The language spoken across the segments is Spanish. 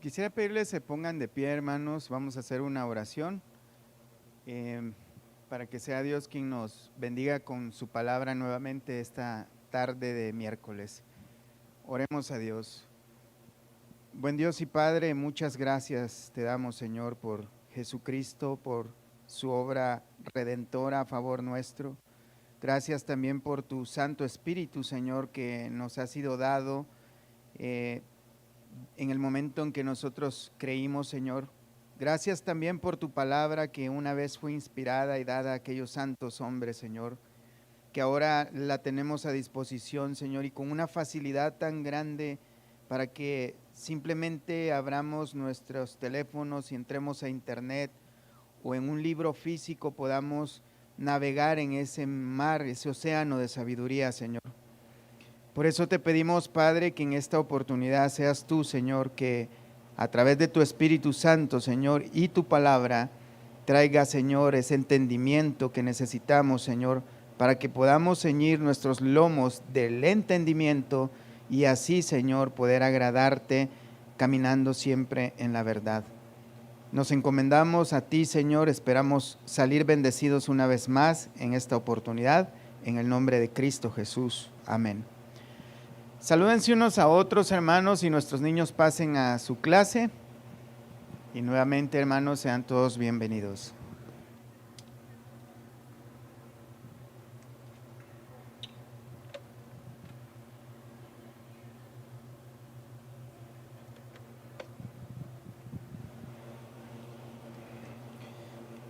Quisiera pedirles se pongan de pie, hermanos. Vamos a hacer una oración para que sea Dios quien nos bendiga con su palabra nuevamente esta tarde de miércoles. Oremos a Dios. Buen Dios y Padre, muchas gracias te damos, Señor, por Jesucristo, por su obra redentora a favor nuestro. Gracias también por tu Santo Espíritu, Señor, que nos ha sido dado en el momento en que nosotros creímos, Señor. Gracias también por tu palabra que una vez fue inspirada y dada a aquellos santos hombres, Señor, que ahora la tenemos a disposición, Señor, y con una facilidad tan grande para que simplemente abramos nuestros teléfonos y entremos a internet o en un libro físico podamos navegar en ese mar, ese océano de sabiduría, Señor. Por eso te pedimos, Padre, que en esta oportunidad seas tú, Señor, que a través de tu Espíritu Santo, Señor, y tu palabra, traiga, Señor, ese entendimiento que necesitamos, Señor, para que podamos ceñir nuestros lomos del entendimiento y así, Señor, poder agradarte caminando siempre en la verdad. Nos encomendamos a ti, Señor, esperamos salir bendecidos una vez más en esta oportunidad, en el nombre de Cristo Jesús. Amén. Salúdense unos a otros, hermanos, y nuestros niños pasen a su clase. Y nuevamente, hermanos, sean todos bienvenidos.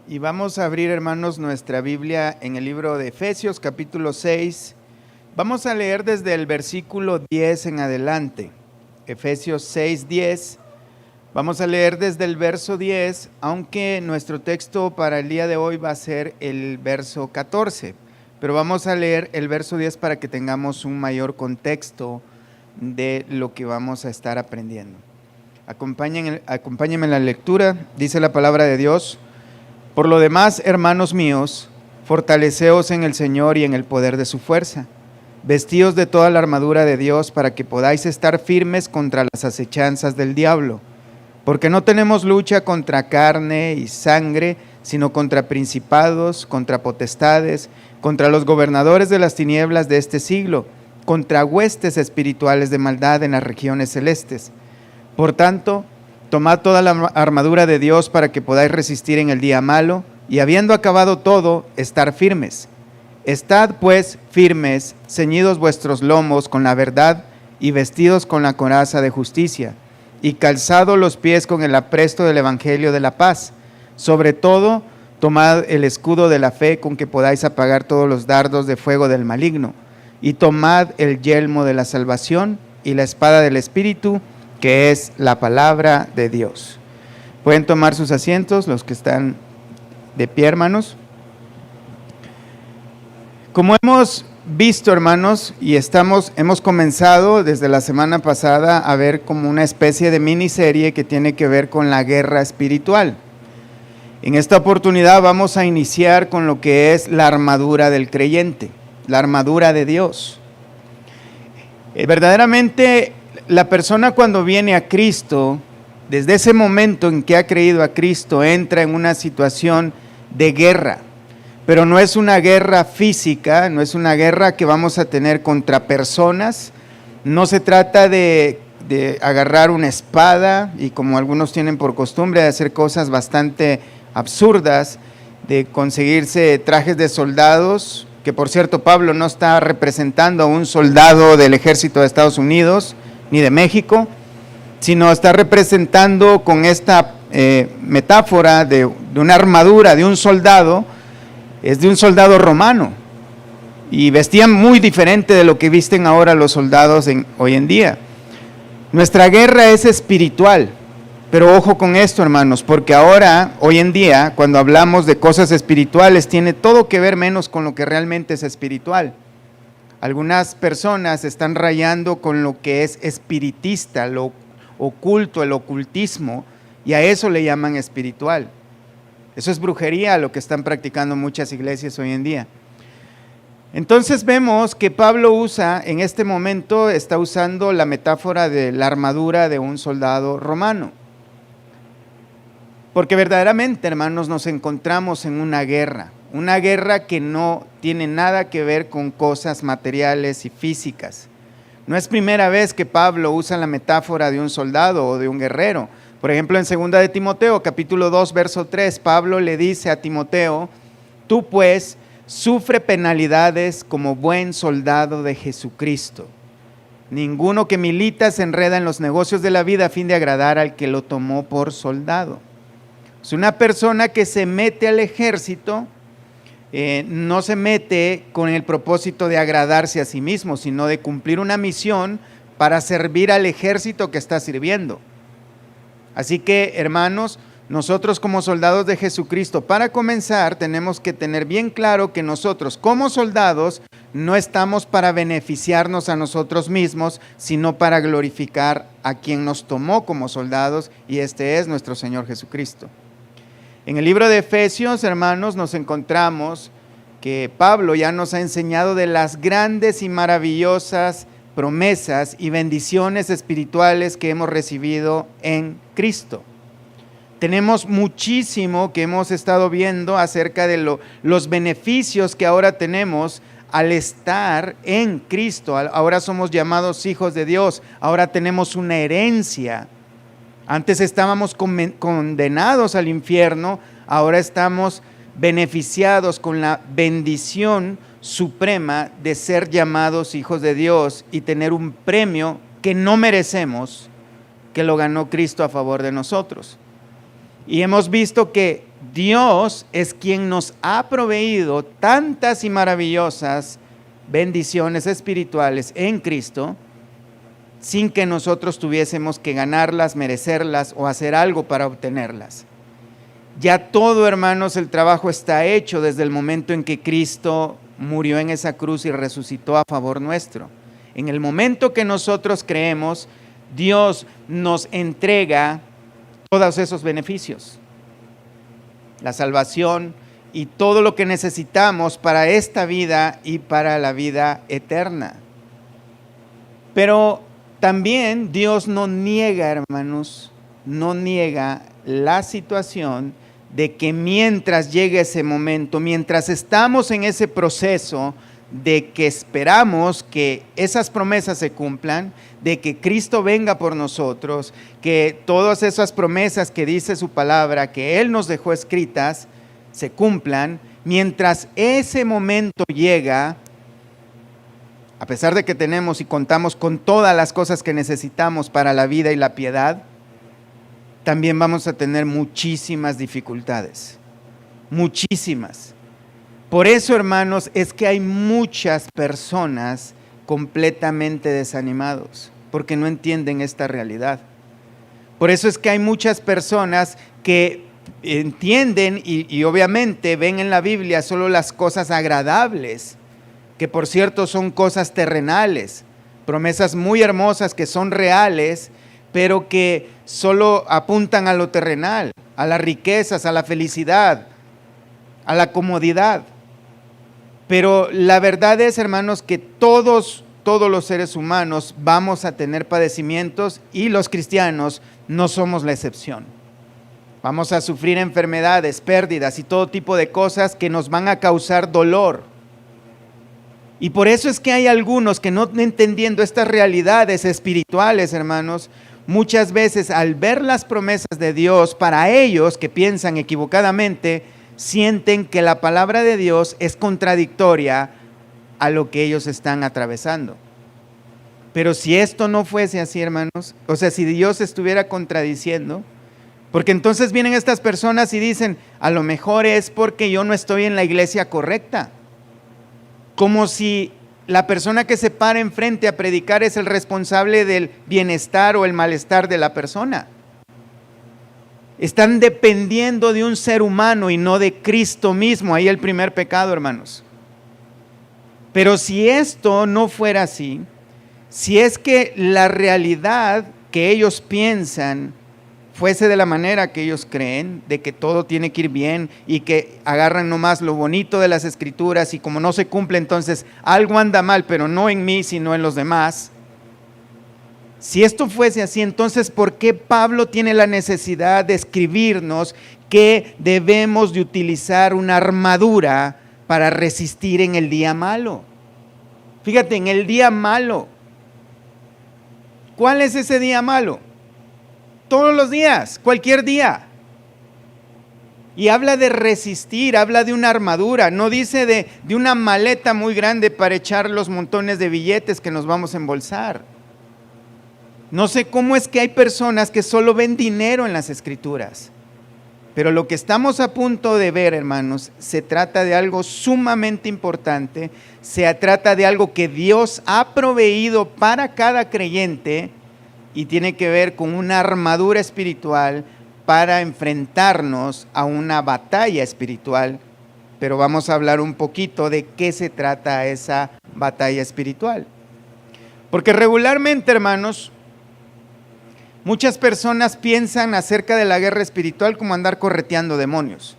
Y vamos a abrir, hermanos, nuestra Biblia en el libro de Efesios, capítulo 6. Vamos a leer desde el versículo 10 en adelante. Efesios 6, 10. Vamos a leer desde el verso 10, aunque nuestro texto para el día de hoy va a ser el verso 14. Pero vamos a leer el verso 10 para que tengamos un mayor contexto de lo que vamos a estar aprendiendo. Acompáñenme en la lectura. Dice la palabra de Dios: Por lo demás, hermanos míos, fortaleceos en el Señor y en el poder de su fuerza. Vestíos de toda la armadura de Dios para que podáis estar firmes contra las acechanzas del diablo. Porque no tenemos lucha contra carne y sangre, sino contra principados, contra potestades, contra los gobernadores de las tinieblas de este siglo, contra huestes espirituales de maldad en las regiones celestes. Por tanto, tomad toda la armadura de Dios para que podáis resistir en el día malo, y habiendo acabado todo, estar firmes. Estad pues firmes, ceñidos vuestros lomos con la verdad y vestidos con la coraza de justicia, y calzados los pies con el apresto del evangelio de la paz. Sobre todo, tomad el escudo de la fe con que podáis apagar todos los dardos de fuego del maligno, y tomad el yelmo de la salvación y la espada del Espíritu, que es la palabra de Dios. Pueden tomar sus asientos los que están de pie, hermanos. Como hemos visto, hermanos, y hemos comenzado desde la semana pasada a ver como una especie de miniserie que tiene que ver con la guerra espiritual. En esta oportunidad vamos a iniciar con lo que es la armadura del creyente, la armadura de Dios. Verdaderamente, la persona cuando viene a Cristo, desde ese momento en que ha creído a Cristo, entra en una situación de guerra. Pero no es una guerra física, no es una guerra que vamos a tener contra personas. No se trata de agarrar una espada y, como algunos tienen por costumbre, de hacer cosas bastante absurdas, de conseguirse trajes de soldados, que por cierto Pablo no está representando a un soldado del ejército de Estados Unidos ni de México, sino está representando con esta metáfora de una armadura de un soldado. Es de un soldado romano y vestían muy diferente de lo que visten ahora los soldados hoy en día. Nuestra guerra es espiritual, pero ojo con esto, hermanos, porque ahora, hoy en día, cuando hablamos de cosas espirituales, tiene todo que ver menos con lo que realmente es espiritual. Algunas personas están rayando con lo que es espiritista, lo oculto, el ocultismo, y a eso le llaman espiritual. Eso es brujería, lo que están practicando muchas iglesias hoy en día. Entonces vemos que Pablo usa, en este momento está usando la metáfora de la armadura de un soldado romano. Porque verdaderamente, hermanos, nos encontramos en una guerra que no tiene nada que ver con cosas materiales y físicas. No es primera vez que Pablo usa la metáfora de un soldado o de un guerrero. Por ejemplo, en 2 de Timoteo, capítulo 2, verso 3, Pablo le dice a Timoteo: tú pues sufre penalidades como buen soldado de Jesucristo. Ninguno que milita se enreda en los negocios de la vida a fin de agradar al que lo tomó por soldado. Es una persona que se mete al ejército, no se mete con el propósito de agradarse a sí mismo, sino de cumplir una misión para servir al ejército que está sirviendo. Así que, hermanos, nosotros como soldados de Jesucristo, para comenzar, tenemos que tener bien claro que nosotros como soldados no estamos para beneficiarnos a nosotros mismos, sino para glorificar a quien nos tomó como soldados, y este es nuestro Señor Jesucristo. En el libro de Efesios, hermanos, nos encontramos que Pablo ya nos ha enseñado de las grandes y maravillosas promesas y bendiciones espirituales que hemos recibido en Cristo. Tenemos muchísimo que hemos estado viendo acerca de los beneficios que ahora tenemos al estar en Cristo. Ahora somos llamados hijos de Dios, ahora tenemos una herencia. Antes estábamos condenados al infierno, ahora estamos beneficiados con la bendición suprema de ser llamados hijos de Dios y tener un premio que no merecemos, que lo ganó Cristo a favor de nosotros. Y hemos visto que Dios es quien nos ha proveído tantas y maravillosas bendiciones espirituales en Cristo, sin que nosotros tuviésemos que ganarlas, merecerlas o hacer algo para obtenerlas. Ya todo, hermanos, el trabajo está hecho desde el momento en que Cristo murió en esa cruz y resucitó a favor nuestro. En el momento que nosotros creemos, Dios nos entrega todos esos beneficios, la salvación y todo lo que necesitamos para esta vida y para la vida eterna. Pero también Dios no niega, hermanos, no niega la situación de que mientras llegue ese momento, mientras estamos en ese proceso de que esperamos que esas promesas se cumplan, de que Cristo venga por nosotros, que todas esas promesas que dice su palabra, que Él nos dejó escritas, se cumplan. Mientras ese momento llega, a pesar de que tenemos y contamos con todas las cosas que necesitamos para la vida y la piedad, también vamos a tener muchísimas dificultades, muchísimas. Por eso, hermanos, es que hay muchas personas completamente desanimados, porque no entienden esta realidad. Por eso es que hay muchas personas que entienden y obviamente ven en la Biblia solo las cosas agradables, que por cierto son cosas terrenales, promesas muy hermosas que son reales, pero que solo apuntan a lo terrenal, a las riquezas, a la felicidad, a la comodidad. Pero la verdad es, hermanos, que todos los seres humanos vamos a tener padecimientos y los cristianos no somos la excepción. Vamos a sufrir enfermedades, pérdidas y todo tipo de cosas que nos van a causar dolor. Y por eso es que hay algunos que no entendiendo estas realidades espirituales, hermanos, muchas veces al ver las promesas de Dios, para ellos que piensan equivocadamente, sienten que la palabra de Dios es contradictoria a lo que ellos están atravesando. Pero si esto no fuese así, hermanos, o sea, si Dios estuviera contradiciendo, porque entonces vienen estas personas y dicen, a lo mejor es porque yo no estoy en la iglesia correcta. Como si la persona que se para enfrente a predicar es el responsable del bienestar o el malestar de la persona. Están dependiendo de un ser humano y no de Cristo mismo. Ahí el primer pecado, hermanos. Pero si esto no fuera así, si es que la realidad que ellos piensan fuese de la manera que ellos creen, de que todo tiene que ir bien y que agarran nomás lo bonito de las Escrituras y como no se cumple, entonces algo anda mal, pero no en mí, sino en los demás. Si esto fuese así, entonces ¿por qué Pablo tiene la necesidad de escribirnos que debemos de utilizar una armadura para resistir en el día malo? Fíjate, en el día malo. ¿Cuál es ese día malo? Todos los días, cualquier día. Y habla de resistir, habla de una armadura, no dice de una maleta muy grande para echar los montones de billetes que nos vamos a embolsar. No sé cómo es que hay personas que solo ven dinero en las Escrituras. Pero lo que estamos a punto de ver, hermanos, se trata de algo sumamente importante, se trata de algo que Dios ha proveído para cada creyente y tiene que ver con una armadura espiritual para enfrentarnos a una batalla espiritual. Pero vamos a hablar un poquito de qué se trata esa batalla espiritual. Porque regularmente, hermanos, muchas personas piensan acerca de la guerra espiritual como andar correteando demonios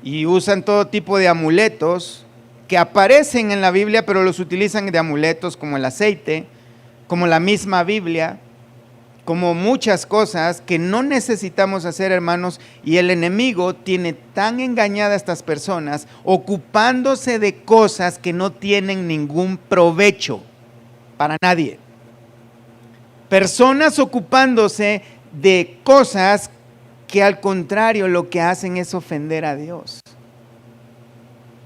y usan todo tipo de amuletos que aparecen en la Biblia, pero los utilizan de amuletos como el aceite, como la misma Biblia, como muchas cosas que no necesitamos hacer, hermanos, y el enemigo tiene tan engañadas a estas personas ocupándose de cosas que no tienen ningún provecho para nadie. Personas ocupándose de cosas que al contrario lo que hacen es ofender a Dios.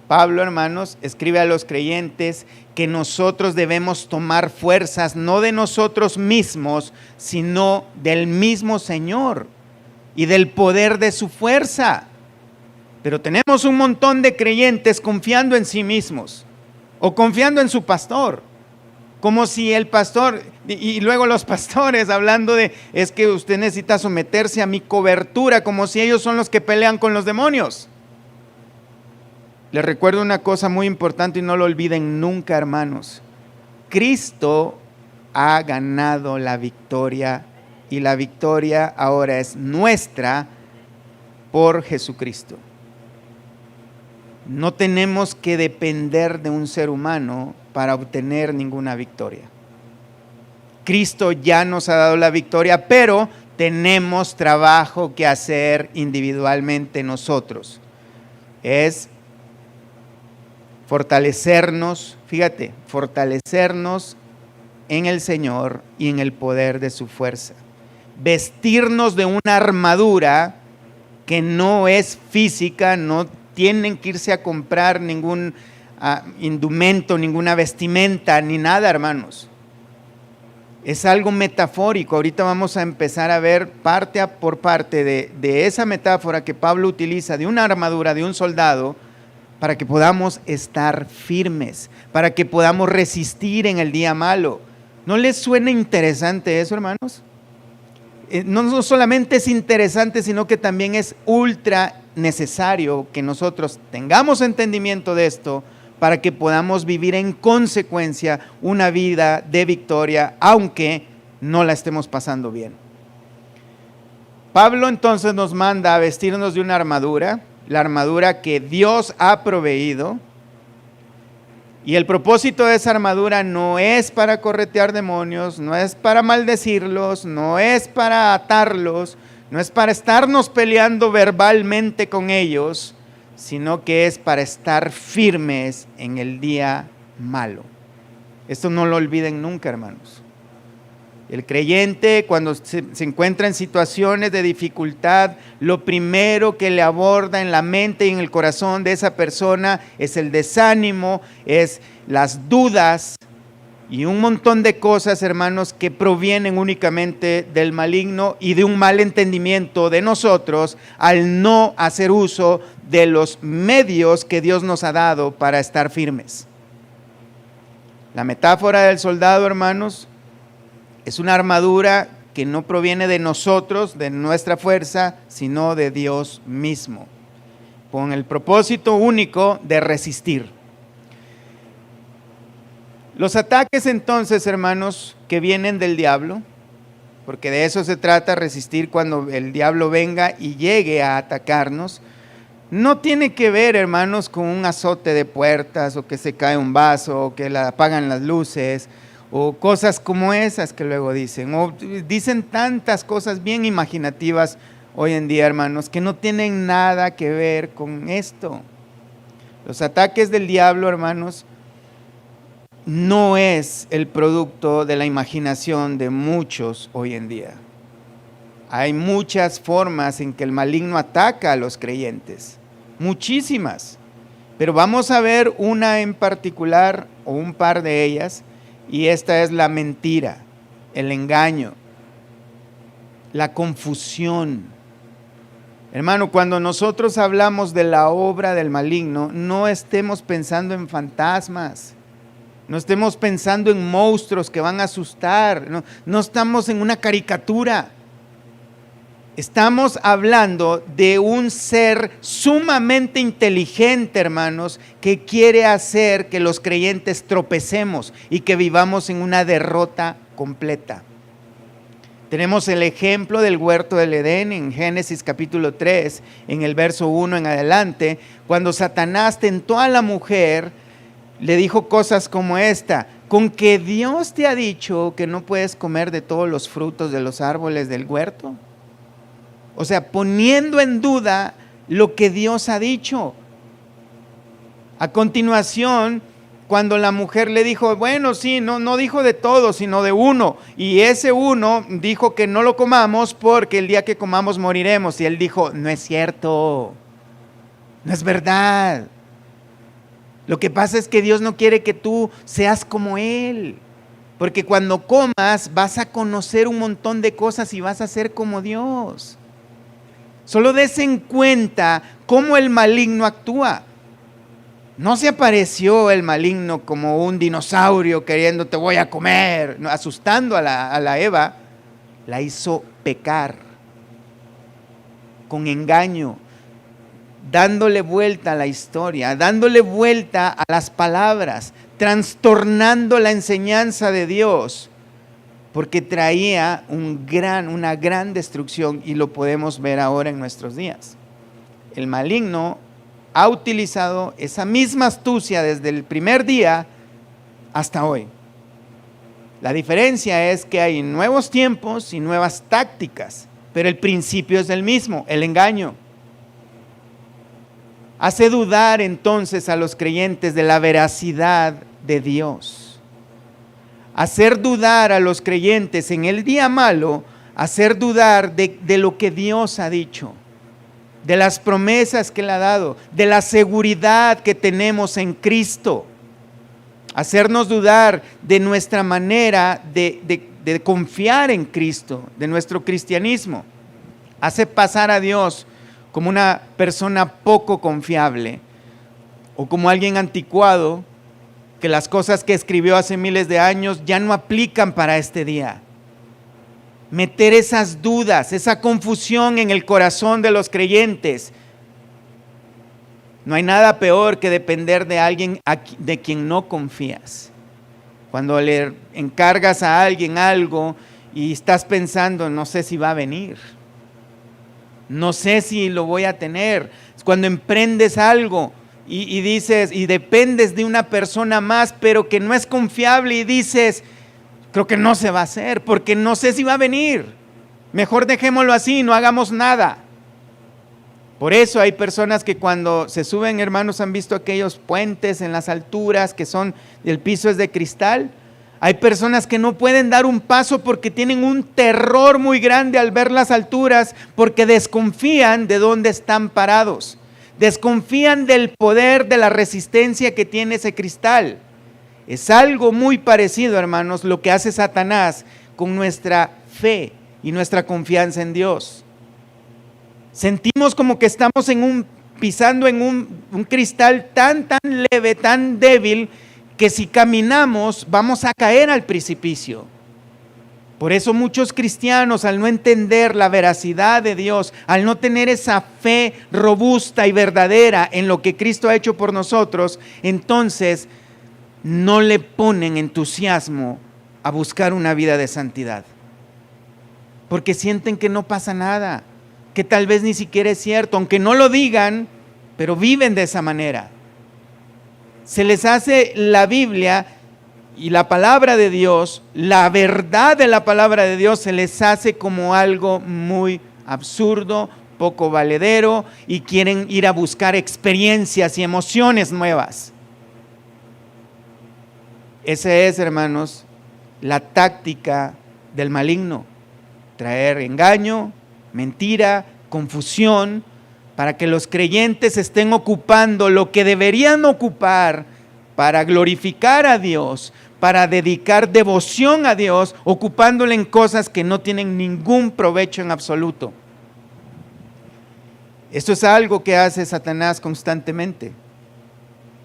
Pablo, hermanos, escribe a los creyentes que nosotros debemos tomar fuerzas no de nosotros mismos, sino del mismo Señor y del poder de su fuerza. Pero tenemos un montón de creyentes confiando en sí mismos o confiando en su pastor. Como si el pastor, y luego los pastores hablando de, es que usted necesita someterse a mi cobertura, como si ellos son los que pelean con los demonios. Les recuerdo una cosa muy importante y no lo olviden nunca, hermanos. Cristo ha ganado la victoria y la victoria ahora es nuestra por Jesucristo. No tenemos que depender de un ser humano para obtener ninguna victoria. Cristo ya nos ha dado la victoria, pero tenemos trabajo que hacer individualmente nosotros. Es fortalecernos, fíjate, fortalecernos en el Señor y en el poder de su fuerza. Vestirnos de una armadura que no es física, no tienen que irse a comprar ningún indumento, ninguna vestimenta, ni nada, hermanos. Es algo metafórico. Ahorita vamos a empezar a ver parte por parte de esa metáfora que Pablo utiliza de una armadura, de un soldado, para que podamos estar firmes, para que podamos resistir en el día malo. ¿No les suena interesante eso, hermanos? No solamente es interesante, sino que también es ultra necesario que nosotros tengamos entendimiento de esto para que podamos vivir en consecuencia una vida de victoria, aunque no la estemos pasando bien. Pablo entonces nos manda a vestirnos de una armadura, la armadura que Dios ha proveído, y el propósito de esa armadura no es para corretear demonios, no es para maldecirlos, no es para atarlos, no es para estarnos peleando verbalmente con ellos, sino que es para estar firmes en el día malo. Esto no lo olviden nunca, hermanos. El creyente, cuando se encuentra en situaciones de dificultad, lo primero que le aborda en la mente y en el corazón de esa persona es el desánimo, es las dudas y un montón de cosas, hermanos, que provienen únicamente del maligno y de un mal entendimiento de nosotros al no hacer uso de los medios que Dios nos ha dado para estar firmes. La metáfora del soldado, hermanos, es una armadura que no proviene de nosotros, de nuestra fuerza, sino de Dios mismo, con el propósito único de resistir. Los ataques entonces, hermanos, que vienen del diablo, porque de eso se trata, resistir cuando el diablo venga y llegue a atacarnos. No tiene que ver, hermanos, con un azote de puertas, o que se cae un vaso, o que apagan las luces, o cosas como esas que luego dicen, o dicen tantas cosas bien imaginativas hoy en día, hermanos, que no tienen nada que ver con esto. Los ataques del diablo, hermanos, no es el producto de la imaginación de muchos hoy en día. Hay muchas formas en que el maligno ataca a los creyentes, muchísimas, pero vamos a ver una en particular, o un par de ellas, y esta es la mentira, el engaño, la confusión. Hermano, cuando nosotros hablamos de la obra del maligno, no estemos pensando en fantasmas, no estemos pensando en monstruos que van a asustar, no estamos en una caricatura. Estamos hablando de un ser sumamente inteligente, hermanos, que quiere hacer que los creyentes tropecemos y que vivamos en una derrota completa. Tenemos el ejemplo del huerto del Edén en Génesis capítulo 3, en el verso 1 en adelante, cuando Satanás tentó a la mujer, le dijo cosas como esta: ¿con que Dios te ha dicho que no puedes comer de todos los frutos de los árboles del huerto? O sea, poniendo en duda lo que Dios ha dicho. A continuación, cuando la mujer le dijo, bueno, sí, no dijo de todo, sino de uno, y ese uno dijo que no lo comamos porque el día que comamos moriremos, y él dijo, no es cierto, no es verdad. Lo que pasa es que Dios no quiere que tú seas como Él, porque cuando comas vas a conocer un montón de cosas y vas a ser como Dios. Solo des en cuenta cómo el maligno actúa. No se apareció el maligno como un dinosaurio queriendo te voy a comer, asustando a la Eva. La hizo pecar con engaño, dándole vuelta a la historia, dándole vuelta a las palabras, trastornando la enseñanza de Dios, porque traía una gran destrucción, y lo podemos ver ahora en nuestros días. El maligno ha utilizado esa misma astucia desde el primer día hasta hoy. La diferencia es que hay nuevos tiempos y nuevas tácticas, pero el principio es el mismo, el engaño. Hace dudar entonces a los creyentes de la veracidad de Dios. Hacer dudar a los creyentes en el día malo, hacer dudar de lo que Dios ha dicho, de las promesas que Él ha dado, de la seguridad que tenemos en Cristo. Hacernos dudar de nuestra manera de confiar en Cristo, de nuestro cristianismo. Hace pasar a Dios como una persona poco confiable, o como alguien anticuado, que las cosas que escribió hace miles de años ya no aplican para este día. Meter esas dudas, esa confusión en el corazón de los creyentes. No hay nada peor que depender de alguien de quien no confías. Cuando le encargas a alguien algo y estás pensando, no sé si va a venir, no sé si lo voy a tener. Cuando emprendes algo y dices, y dependes de una persona más, pero que no es confiable, y dices, creo que no se va a hacer, porque no sé si va a venir. Mejor dejémoslo así, no hagamos nada. Por eso hay personas que cuando se suben, hermanos, han visto aquellos puentes en las alturas que el piso es de cristal. Hay personas que no pueden dar un paso porque tienen un terror muy grande al ver las alturas, porque desconfían de dónde están parados. Desconfían del poder, de la resistencia que tiene ese cristal. Es algo muy parecido, hermanos, lo que hace Satanás con nuestra fe y nuestra confianza en Dios. Sentimos como que estamos pisando en un cristal tan leve, tan débil, que si caminamos vamos a caer al precipicio. Por eso muchos cristianos, al no entender la veracidad de Dios, al no tener esa fe robusta y verdadera en lo que Cristo ha hecho por nosotros, entonces no le ponen entusiasmo a buscar una vida de santidad. porque sienten que no pasa nada, que tal vez ni siquiera es cierto, aunque no lo digan, pero viven de esa manera. Se les hace la Biblia y la palabra de Dios, la verdad de la palabra de Dios se les hace como algo muy absurdo, poco valedero, y quieren ir a buscar experiencias y emociones nuevas. Esa es, hermanos, la táctica del maligno: traer engaño, mentira, confusión, para que los creyentes estén ocupando lo que deberían ocupar para glorificar a Dios, para dedicar devoción a Dios, ocupándole en cosas que no tienen ningún provecho en absoluto. Esto es algo que hace Satanás constantemente.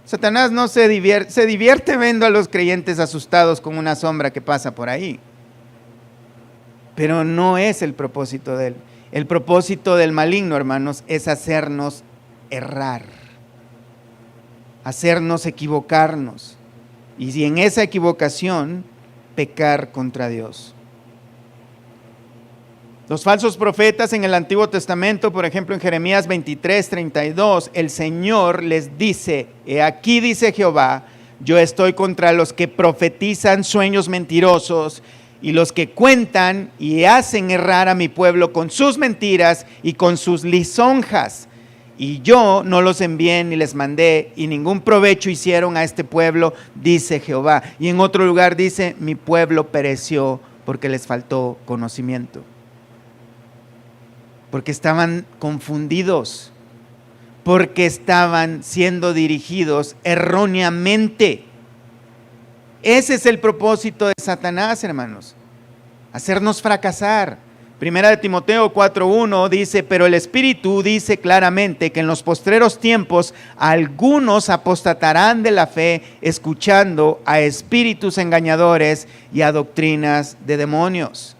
Satanás no se divierte viendo a los creyentes asustados con una sombra que pasa por ahí. Pero no es el propósito de él. El propósito del maligno, hermanos, es hacernos errar, hacernos equivocarnos, y si en esa equivocación, pecar contra Dios. Los falsos profetas en el Antiguo Testamento, por ejemplo en Jeremías 23:32, el Señor les dice: he aquí dice Jehová, yo estoy contra los que profetizan sueños mentirosos y los que cuentan y hacen errar a mi pueblo con sus mentiras y con sus lisonjas. Y yo no los envié ni les mandé, y ningún provecho hicieron a este pueblo, dice Jehová. Y en otro lugar dice: mi pueblo pereció porque les faltó conocimiento. Porque estaban confundidos, porque estaban siendo dirigidos erróneamente. Ese es el propósito de Satanás, hermanos: hacernos fracasar. Primera de Timoteo 4:1 dice: pero el Espíritu dice claramente que en los postreros tiempos algunos apostatarán de la fe, escuchando a espíritus engañadores y a doctrinas de demonios.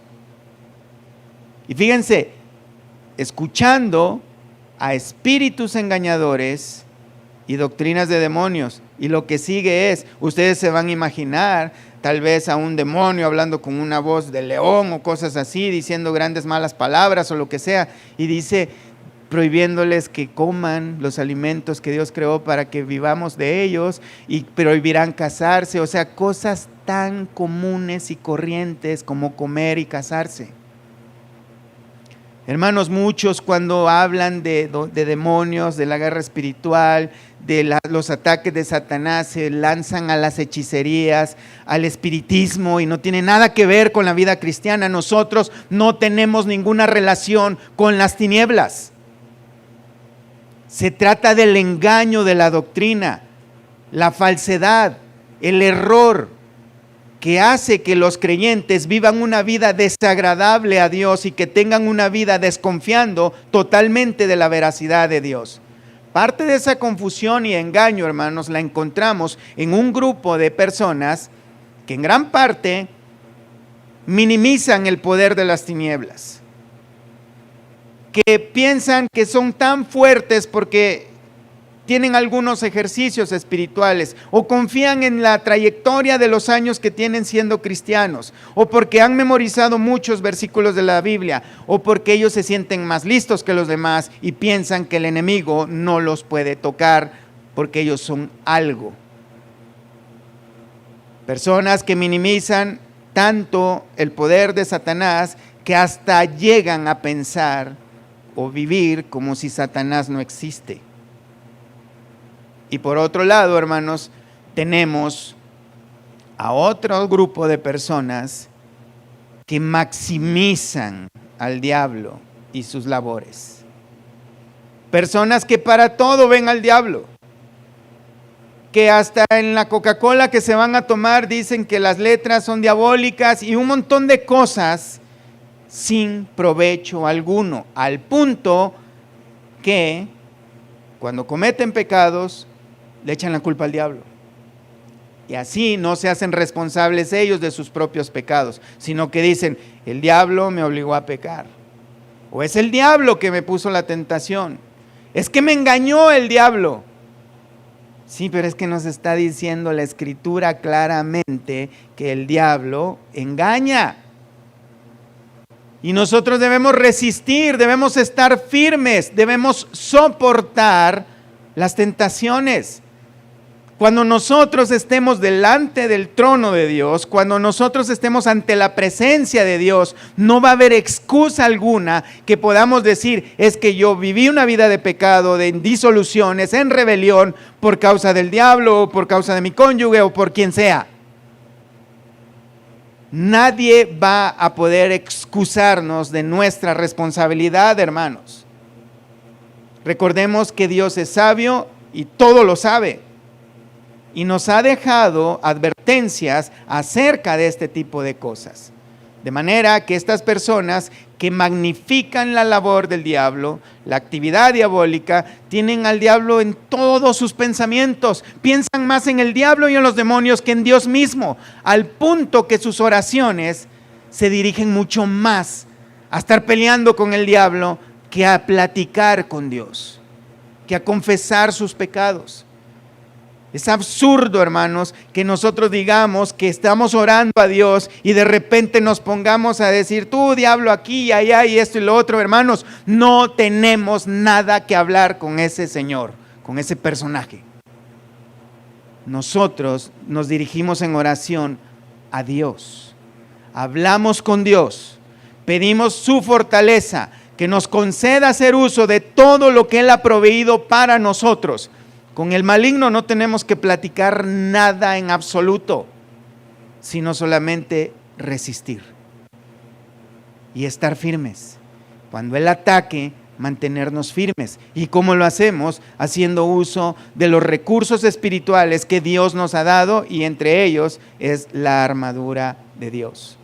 Y fíjense, escuchando a espíritus engañadores y doctrinas de demonios. Y lo que sigue es, ustedes se van a imaginar tal vez a un demonio hablando con una voz de león o cosas así, diciendo grandes malas palabras o lo que sea, y dice, prohibiéndoles que coman los alimentos que Dios creó para que vivamos de ellos, y prohibirán casarse. O sea, cosas tan comunes y corrientes como comer y casarse. Hermanos, muchos cuando hablan de demonios, de la guerra espiritual, de los ataques de Satanás, se lanzan a las hechicerías, al espiritismo, y no tiene nada que ver con la vida cristiana. Nosotros no tenemos ninguna relación con las tinieblas. Se trata del engaño de la doctrina, la falsedad, el error, que hace que los creyentes vivan una vida desagradable a Dios y que tengan una vida desconfiando totalmente de la veracidad de Dios. Parte de esa confusión y engaño, hermanos, la encontramos en un grupo de personas que en gran parte minimizan el poder de las tinieblas, que piensan que son tan fuertes porque tienen algunos ejercicios espirituales, o confían en la trayectoria de los años que tienen siendo cristianos, o porque han memorizado muchos versículos de la Biblia, o porque ellos se sienten más listos que los demás y piensan que el enemigo no los puede tocar porque ellos son algo. Personas que minimizan tanto el poder de Satanás que hasta llegan a pensar o vivir como si Satanás no existe. Y por otro lado, hermanos, tenemos a otro grupo de personas que maximizan al diablo y sus labores. Personas que para todo ven al diablo, que hasta en la Coca-Cola que se van a tomar dicen que las letras son diabólicas y un montón de cosas sin provecho alguno, al punto que cuando cometen pecados le echan la culpa al diablo. Y así no se hacen responsables ellos de sus propios pecados, sino que dicen, el diablo me obligó a pecar. O es el diablo que me puso la tentación. Es que me engañó el diablo. Sí, pero es que nos está diciendo la Escritura claramente que el diablo engaña. Y nosotros debemos resistir, debemos estar firmes, debemos soportar las tentaciones. Cuando nosotros estemos delante del trono de Dios, cuando nosotros estemos ante la presencia de Dios, no va a haber excusa alguna que podamos decir, es que yo viví una vida de pecado, de disoluciones, en rebelión, por causa del diablo, o por causa de mi cónyuge, o por quien sea. Nadie va a poder excusarnos de nuestra responsabilidad, hermanos. Recordemos que Dios es sabio y todo lo sabe. Y nos ha dejado advertencias acerca de este tipo de cosas. De manera que estas personas que magnifican la labor del diablo, la actividad diabólica, tienen al diablo en todos sus pensamientos. Piensan más en el diablo y en los demonios que en Dios mismo, al punto que sus oraciones se dirigen mucho más a estar peleando con el diablo que a platicar con Dios, que a confesar sus pecados. Es absurdo, hermanos, que nosotros digamos que estamos orando a Dios y de repente nos pongamos a decir, tú diablo aquí y allá y esto y lo otro. Hermanos, no tenemos nada que hablar con ese Señor, con ese personaje. Nosotros nos dirigimos en oración a Dios. Hablamos con Dios, pedimos su fortaleza, que nos conceda hacer uso de todo lo que Él ha proveído para nosotros. Con el maligno no tenemos que platicar nada en absoluto, sino solamente resistir y estar firmes. Cuando Él ataque, mantenernos firmes. ¿Y cómo lo hacemos? Haciendo uso de los recursos espirituales que Dios nos ha dado, y entre ellos es la armadura de Dios.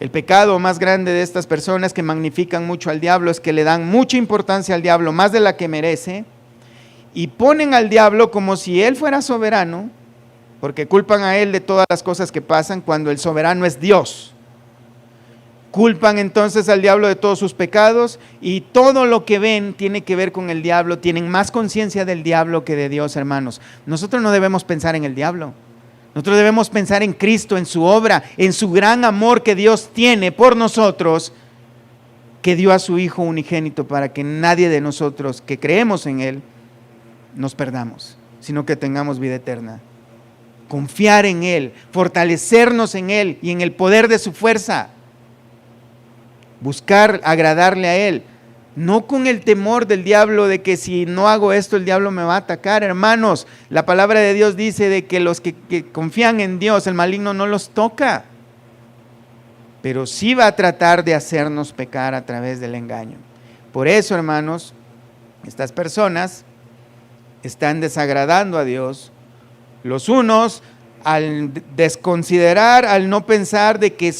El pecado más grande de estas personas que magnifican mucho al diablo es que le dan mucha importancia al diablo, más de la que merece, y ponen al diablo como si él fuera soberano, porque culpan a él de todas las cosas que pasan cuando el soberano es Dios. Culpan entonces al diablo de todos sus pecados, y todo lo que ven tiene que ver con el diablo. Tienen más conciencia del diablo que de Dios, hermanos. Nosotros no debemos pensar en el diablo. Nosotros debemos pensar en Cristo, en su obra, en su gran amor que Dios tiene por nosotros, que dio a su Hijo unigénito para que nadie de nosotros que creemos en Él nos perdamos, sino que tengamos vida eterna. Confiar en Él, fortalecernos en Él y en el poder de su fuerza. Buscar agradarle a Él, no con el temor del diablo de que si no hago esto el diablo me va a atacar. Hermanos, la palabra de Dios dice de que los que confían en Dios, el maligno no los toca, pero sí va a tratar de hacernos pecar a través del engaño. Por eso, hermanos, estas personas están desagradando a Dios, los unos al desconsiderar, al no pensar de que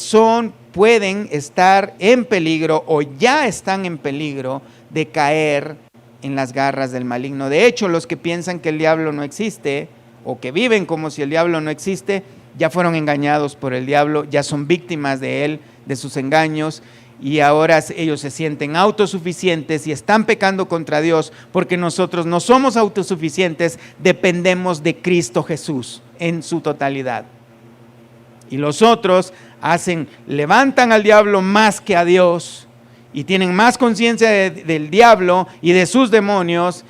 pueden estar en peligro o ya están en peligro de caer en las garras del maligno. De hecho, los que piensan que el diablo no existe o que viven como si el diablo no existe, ya fueron engañados por el diablo, ya son víctimas de él, de sus engaños, y ahora ellos se sienten autosuficientes y están pecando contra Dios, porque nosotros no somos autosuficientes, dependemos de Cristo Jesús en su totalidad. Y los otros levantan al diablo más que a Dios, y tienen más conciencia del diablo y de sus demonios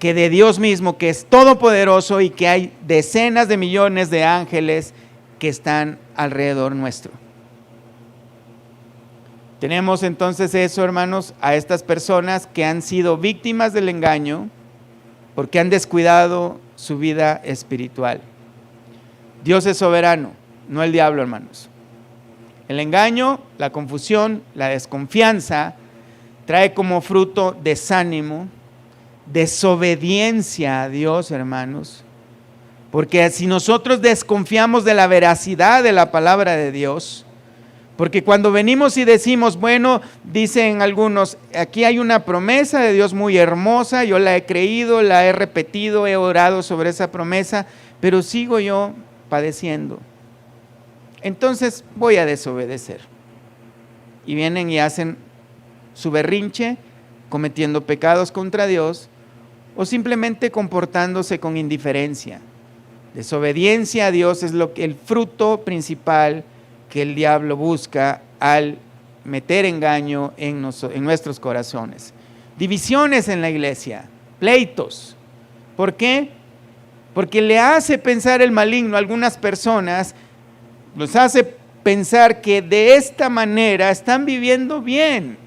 que de Dios mismo, que es todopoderoso y que hay decenas de millones de ángeles que están alrededor nuestro. Tenemos entonces eso, hermanos, a estas personas que han sido víctimas del engaño porque han descuidado su vida espiritual. Dios es soberano, no el diablo, hermanos. El engaño, la confusión, la desconfianza trae como fruto desánimo, desobediencia a Dios, hermanos. Porque si nosotros desconfiamos de la veracidad de la palabra de Dios, porque cuando venimos y decimos, bueno, dicen algunos, aquí hay una promesa de Dios muy hermosa, yo la he creído, la he repetido, he orado sobre esa promesa, pero sigo yo padeciendo. Entonces voy a desobedecer. Y vienen y hacen su berrinche, cometiendo pecados contra Dios, o simplemente comportándose con indiferencia. Desobediencia a Dios es el fruto principal que el diablo busca al meter engaño en nuestros corazones. Divisiones en la iglesia, pleitos. ¿Por qué? Porque le hace pensar el maligno a algunas personas, los hace pensar que de esta manera están viviendo bien.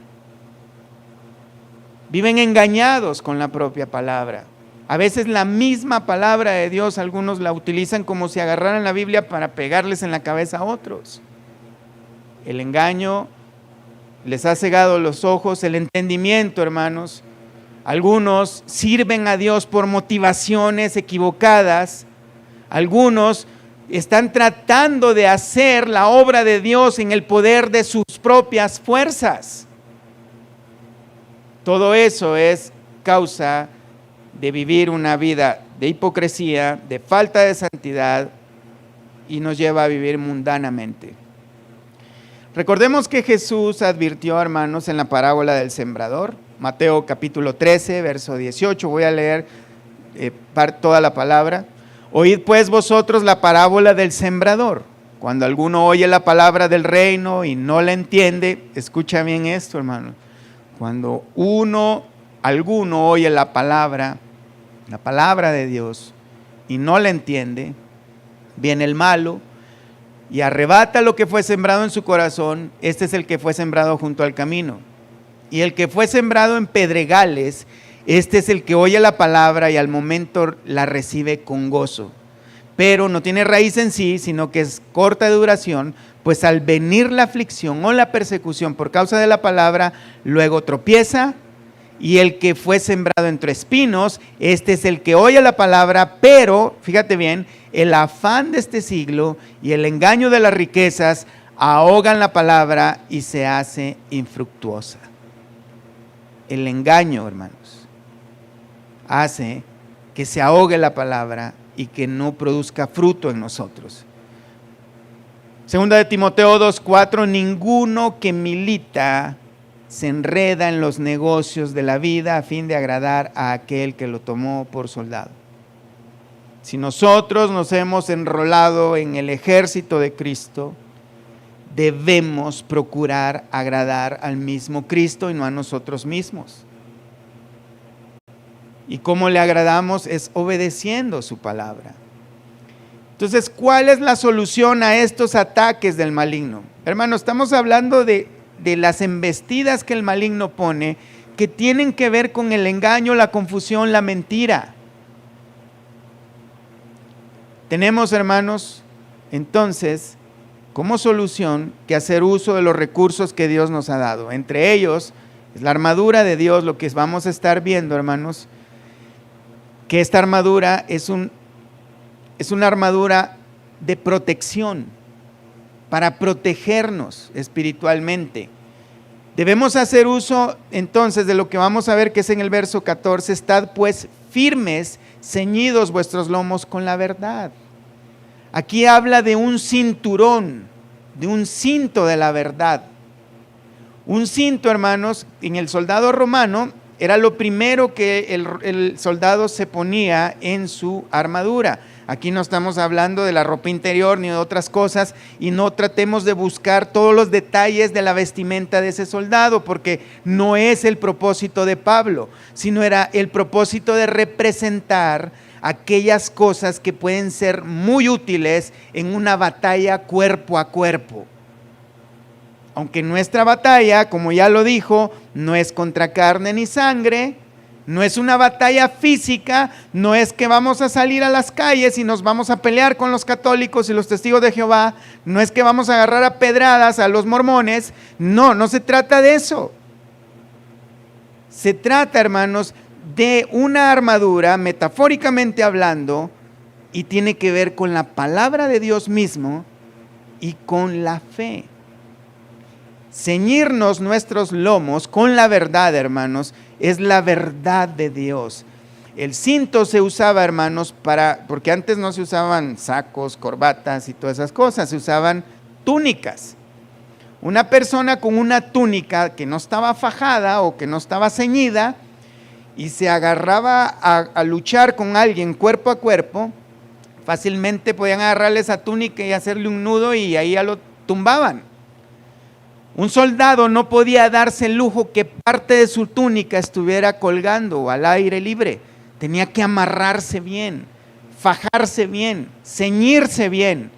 Viven engañados con la propia palabra. A veces la misma palabra de Dios, algunos la utilizan como si agarraran la Biblia para pegarles en la cabeza a otros. El engaño les ha cegado los ojos, el entendimiento, hermanos. Algunos sirven a Dios por motivaciones equivocadas. Algunos están tratando de hacer la obra de Dios en el poder de sus propias fuerzas. Todo eso es causa de vivir una vida de hipocresía, de falta de santidad, y nos lleva a vivir mundanamente. Recordemos que Jesús advirtió, hermanos, en la parábola del sembrador, Mateo capítulo 13, verso 18, voy a leer toda la palabra. Oíd pues vosotros la parábola del sembrador. Cuando alguno oye la palabra del reino y no la entiende, escucha bien esto, hermano. Cuando alguno oye la palabra de Dios y no la entiende, viene el malo y arrebata lo que fue sembrado en su corazón. Este es el que fue sembrado junto al camino. Y el que fue sembrado en pedregales, este es el que oye la palabra y al momento la recibe con gozo. Pero no tiene raíz en sí, sino que es corta de duración, pues al venir la aflicción o la persecución por causa de la palabra, luego tropieza. Y el que fue sembrado entre espinos, este es el que oye la palabra, pero, fíjate bien, el afán de este siglo y el engaño de las riquezas ahogan la palabra y se hace infructuosa. El engaño, hermanos, hace que se ahogue la palabra y que no produzca fruto en nosotros. Segunda de Timoteo 2:4, ninguno que milita se enreda en los negocios de la vida a fin de agradar a aquel que lo tomó por soldado. Si nosotros nos hemos enrolado en el ejército de Cristo, debemos procurar agradar al mismo Cristo y no a nosotros mismos. ¿Y cómo le agradamos? Es obedeciendo su palabra. Entonces, ¿cuál es la solución a estos ataques del maligno? Hermanos, estamos hablando de las embestidas que el maligno pone, que tienen que ver con el engaño, la confusión, la mentira. Tenemos, hermanos, entonces, como solución, que hacer uso de los recursos que Dios nos ha dado. Entre ellos, es la armadura de Dios, lo que vamos a estar viendo, hermanos, que esta armadura es una armadura de protección, para protegernos espiritualmente. Debemos hacer uso entonces de lo que vamos a ver, que es en el verso 14, estad pues firmes, ceñidos vuestros lomos con la verdad. Aquí habla de un cinturón, de un cinto de la verdad. Un cinto, hermanos, en el soldado romano era lo primero que el soldado se ponía en su armadura. Aquí no estamos hablando de la ropa interior ni de otras cosas, y no tratemos de buscar todos los detalles de la vestimenta de ese soldado, porque no es el propósito de Pablo, sino era el propósito de representar aquellas cosas que pueden ser muy útiles en una batalla cuerpo a cuerpo. Aunque nuestra batalla, como ya lo dijo, no es contra carne ni sangre, no es una batalla física, no es que vamos a salir a las calles y nos vamos a pelear con los católicos y los testigos de Jehová, no es que vamos a agarrar a pedradas a los mormones, no se trata de eso. Se trata, hermanos, de una armadura, metafóricamente hablando, y tiene que ver con la palabra de Dios mismo y con la fe. Ceñirnos nuestros lomos con la verdad, hermanos, es la verdad de Dios. El cinto se usaba, hermanos, porque antes no se usaban sacos, corbatas y todas esas cosas, se usaban túnicas. Una persona con una túnica que no estaba fajada o que no estaba ceñida y se agarraba a luchar con alguien cuerpo a cuerpo, fácilmente podían agarrarle esa túnica y hacerle un nudo y ahí ya lo tumbaban. Un soldado no podía darse el lujo que parte de su túnica estuviera colgando al aire libre. Tenía que amarrarse bien, fajarse bien, ceñirse bien.